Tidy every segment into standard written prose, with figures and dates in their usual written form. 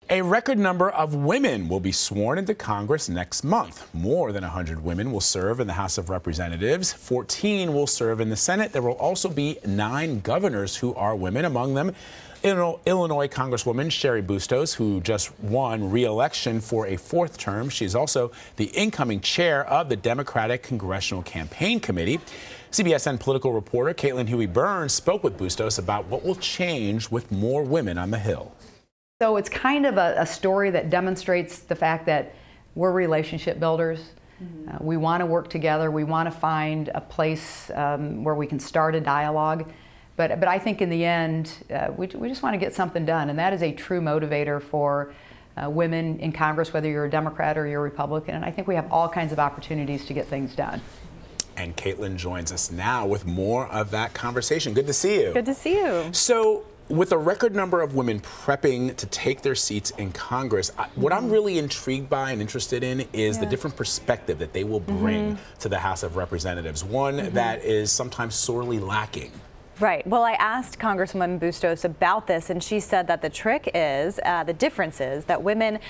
A record number of women will be sworn into Congress next month. More than 100 women will serve in the House of Representatives. 14 will serve in the Senate. There will also be 9 governors who are women, among them Illinois Congresswoman Cheri Bustos, who just won re-election for a 4th term. She's also the incoming chair of the Democratic Congressional Campaign Committee. CBSN political reporter Caitlin Huey-Burns spoke with Bustos about what will change with more women on the Hill. So it's kind of a story that demonstrates the fact that we're relationship builders. We want to work together. We want to find a place where we can start a dialogue. But I think in the end, we just want to get something done. And that is a true motivator for women in Congress, whether you're a Democrat or you're a Republican. And I think we have all kinds of opportunities to get things done. And Caitlin joins us now with more of that conversation. Good to see you. Good to see you. So, with a record number of women prepping to take their seats in Congress, what I'm really intrigued by and interested in is the different perspective that they will bring to the House of Representatives, one that is sometimes sorely lacking. Right. Well, I asked Congresswoman Bustos about this, and she said that the trick is, the difference is that women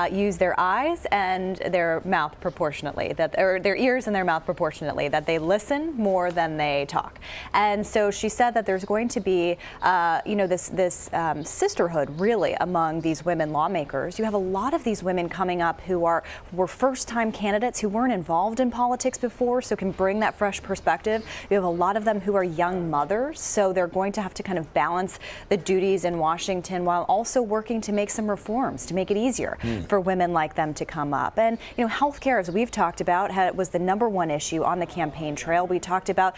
use their eyes and their mouth proportionately, or their ears and their mouth proportionately, that they listen more than they talk. And so she said that there's going to be, this sisterhood really among these women lawmakers. You have a lot of these women coming up who were first-time candidates who weren't involved in politics before, so can bring that fresh perspective. You have a lot of them who are young mothers. So they're going to have to kind of balance the duties in Washington while also working to make some reforms to make it easier for women like them to come up. And, you know, health care, as we've talked about, was the #1 issue on the campaign trail. We talked about,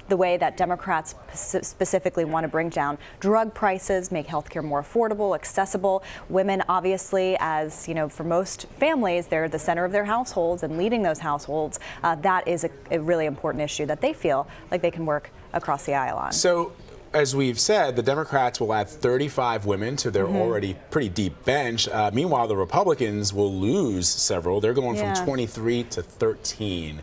the way that Democrats specifically want to bring down drug prices, make health care more affordable, accessible. Women, obviously, as for most families, they're the center of their households and leading those households. That is a really important issue that they feel like they can work across the aisle on. So, as we've said, the Democrats will add 35 women to their already pretty deep bench. Meanwhile, the Republicans will lose several. They're going from 23 to 13.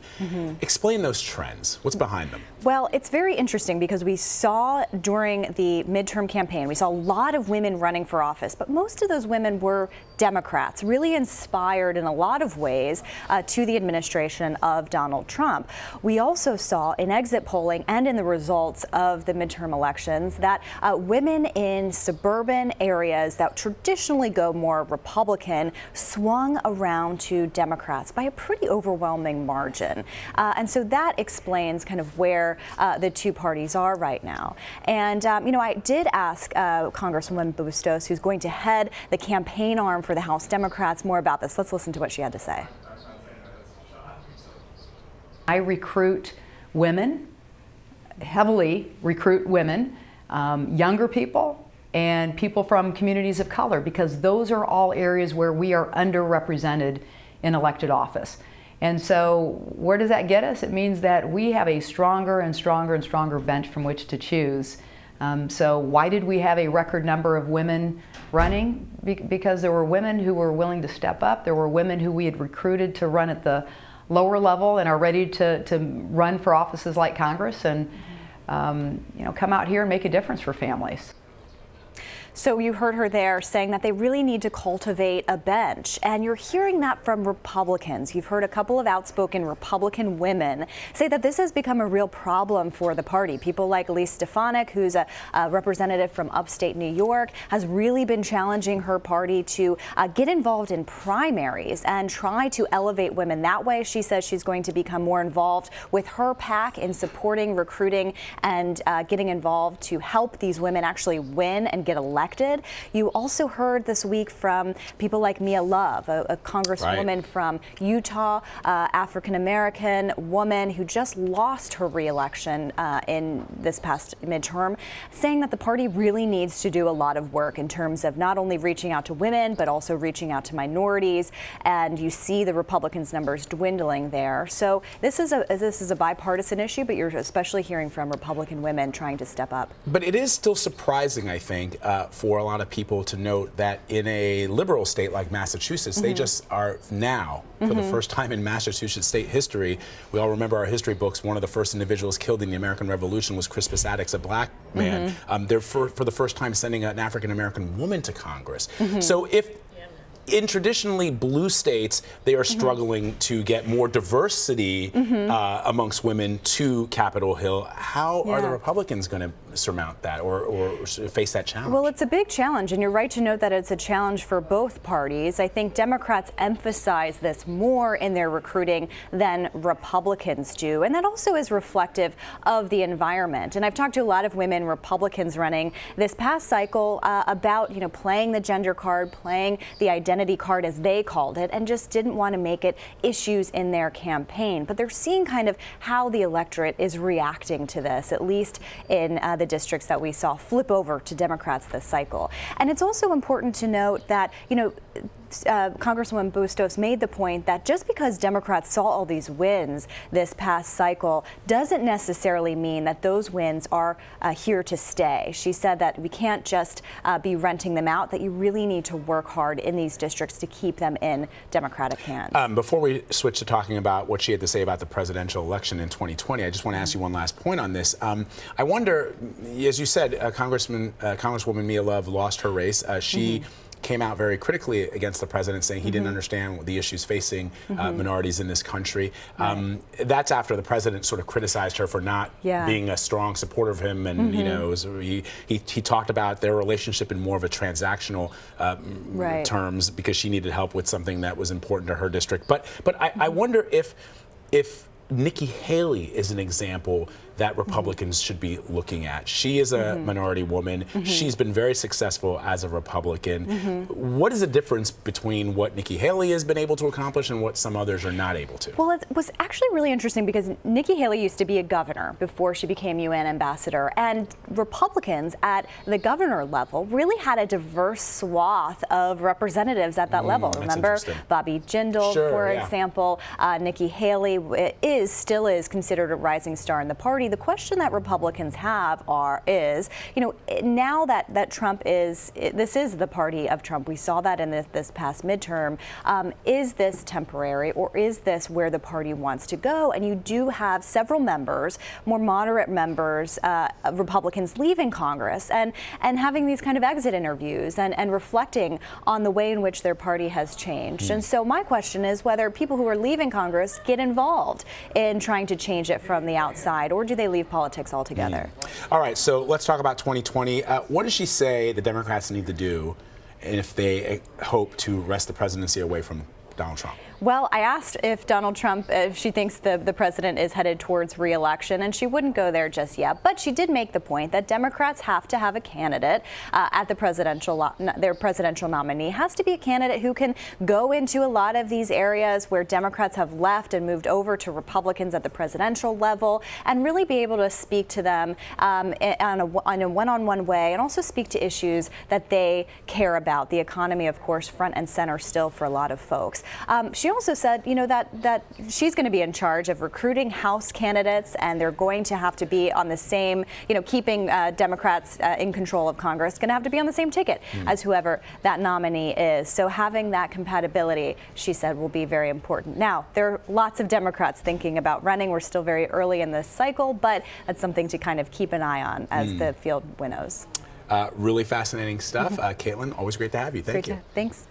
Explain those trends. What's behind them? Well, it's very interesting because we saw during the midterm campaign, we saw a lot of women running for office, but most of those women were Democrats, really inspired in a lot of ways to the administration of Donald Trump. We also saw in exit polling and in the results of the midterm elections that women in suburban areas that traditionally go more Republican swung around to Democrats by a pretty overwhelming margin. And so that explains kind of where the two parties are right now. And, I did ask Congresswoman Bustos, who's going to head the campaign arm for the House Democrats, more about this. Let's listen to what she had to say. I recruit women, heavily recruit women, younger people, and people from communities of color, because those are all areas where we are underrepresented in elected office. And so where does that get us? It means that we have a stronger and stronger and stronger bench from which to choose. So why did we have a record number of women running? Because there were women who were willing to step up. There were women who we had recruited to run at the lower level and are ready to run for offices like Congress and come out here and make a difference for families. So you heard her there saying that they really need to cultivate a bench, and you're hearing that from Republicans. You've heard a couple of outspoken Republican women say that this has become a real problem for the party. People like Elise Stefanik, who's a representative from upstate New York, has really been challenging her party to get involved in primaries and try to elevate women that way. She says she's going to become more involved with her PAC in supporting, recruiting, and getting involved to help these women actually win and get elected. You also heard this week from people like Mia Love, a congresswoman from Utah, African-American woman who just lost her re-election in this past midterm, saying that the party really needs to do a lot of work in terms of not only reaching out to women, but also reaching out to minorities. And you see the Republicans' numbers dwindling there. So this is a bipartisan issue, but you're especially hearing from Republican women trying to step up. But it is still surprising, I think, for a lot of people to note that in a liberal state like Massachusetts, they just are now, for the first time in Massachusetts state history, we all remember our history books, one of the first individuals killed in the American Revolution was Crispus Attucks, a black man. They're for the first time sending an African-American woman to Congress. So if in traditionally blue states, they are struggling to get more diversity amongst women to Capitol Hill. How are the Republicans going to surmount that or face that challenge? Well, it's a big challenge, and you're right to note that it's a challenge for both parties. I think Democrats emphasize this more in their recruiting than Republicans do, and that also is reflective of the environment. And I've talked to a lot of women Republicans running this past cycle about, you know, playing the gender card, playing the identity card as they called it, and just didn't want to make it issues in their campaign. But they're seeing kind of how the electorate is reacting to this, at least in the districts that we saw flip over to Democrats this cycle. And it's also important to note that, you know, Congresswoman Bustos made the point that just because Democrats saw all these wins this past cycle doesn't necessarily mean that those wins are here to stay. She said that we can't just be renting them out, that you really need to work hard in these districts to keep them in Democratic hands. Before we switch to talking about what she had to say about the presidential election in 2020, I just want to ask you one last point on this. I wonder, as you said, Congresswoman Mia Love lost her race. She came out very critically against the president, saying he didn't understand the issues facing minorities in this country. That's after the president sort of criticized her for not being a strong supporter of him, and you know, he talked about their relationship in more of a transactional terms because she needed help with something that was important to her district. But I wonder if Nikki Haley is an example that Republicans should be looking at. She is a minority woman. She's been very successful as a Republican. What is the difference between what Nikki Haley has been able to accomplish and what some others are not able to? Well, it was actually really interesting because Nikki Haley used to be a governor before she became UN ambassador, and Republicans at the governor level really had a diverse swath of representatives at that level. Remember Bobby Jindal, for example. Nikki Haley still is considered a rising star in the party. The question that Republicans have is, you know, now that Trump this is the party of Trump. We saw that in this past midterm. Is this temporary, or is this where the party wants to go? And you do have several members, more moderate members, of Republicans leaving Congress and having these kind of exit interviews and reflecting on the way in which their party has changed. And so my question is whether people who are leaving Congress get involved in trying to change it from the outside, or do they leave politics altogether? All right, so let's talk about 2020. What does she say the Democrats need to do if they hope to wrest the presidency away from Donald Trump? Well, I asked if Donald Trump, if she thinks the president is headed towards re-election, and she wouldn't go there just yet. But she did make the point that Democrats have to have a candidate at the their presidential nominee has to be a candidate who can go into a lot of these areas where Democrats have left and moved over to Republicans at the presidential level, and really be able to speak to them in a one-on-one way, and also speak to issues that they care about. The economy, of course, front and center still for a lot of folks. She also said, you know, that she's going to be in charge of recruiting House candidates, and they're going to have to be on the same, you know, keeping Democrats in control of Congress, going to have to be on the same ticket as whoever that nominee is. So having that compatibility, she said, will be very important. Now, there are lots of Democrats thinking about running. We're still very early in this cycle, but that's something to kind of keep an eye on as the field winnows. Really fascinating stuff. Caitlin, always great to have you. Thank you. Thanks.